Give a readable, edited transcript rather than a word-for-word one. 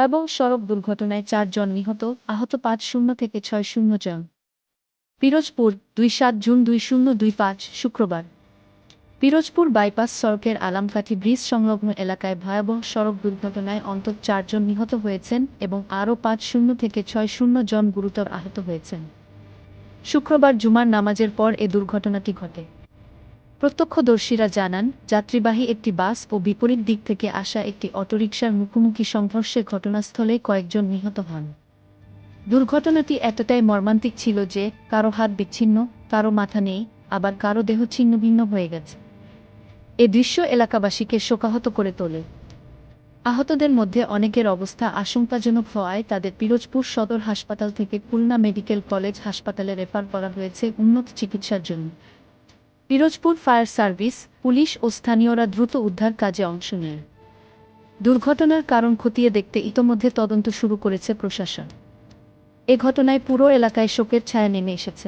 ভয়াবহ সড়ক দুর্ঘটনায় ৪ জন নিহত, আহত ৫০ থেকে ৬০ জন। পিরোজপুর ২-৭ জুন ২০২৫ শুক্রবার। পিরোজপুর বাইপাস সড়কের আলামকাঠি ব্রিজ সংলগ্ন এলাকায় ভয়াবহ সড়ক দুর্ঘটনায় অন্তত ৪ জন নিহত হয়েছেন এবং আরও ৫০ থেকে ৬০ জন গুরুতর আহত হয়েছেন। শুক্রবার জুমার নামাজের পর এ দুর্ঘটনাটি ঘটে। প্রত্যক্ষদর্শীরা জানান, যাত্রীবাহী একটি বাস ও বিপরীত দিক থেকে আসা একটি অটোরিকশার মুখোমুখি সংঘর্ষে ঘটনাস্থলে কয়েকজন নিহত হন। দুর্ঘটনাটি এতটাই মর্মান্তিক ছিল যে কারো হাত বিচ্ছিন্ন, কারো মাথা নেই, আবার কারো দেহ ছিন্নভিন্ন হয়ে গেছে। এ দৃশ্য এলাকাবাসীকে শোকাহত করে তোলে। আহতদের মধ্যে অনেকের অবস্থা আশঙ্কাজনক হওয়ায় তাদের পিরোজপুর সদর হাসপাতাল থেকে খুলনা মেডিকেল কলেজ হাসপাতালে রেফার করা হয়েছে উন্নত চিকিৎসার জন্য। পিরোজপুর ফায়ার সার্ভিস, পুলিশ ও স্থানীয়রা দ্রুত উদ্ধার কাজে অংশ নেয়। দুর্ঘটনার কারণ খতিয়ে দেখতে ইতোমধ্যে তদন্ত শুরু করেছে প্রশাসন। এ ঘটনায় পুরো এলাকায় শোকের ছায়া নেমে এসেছে।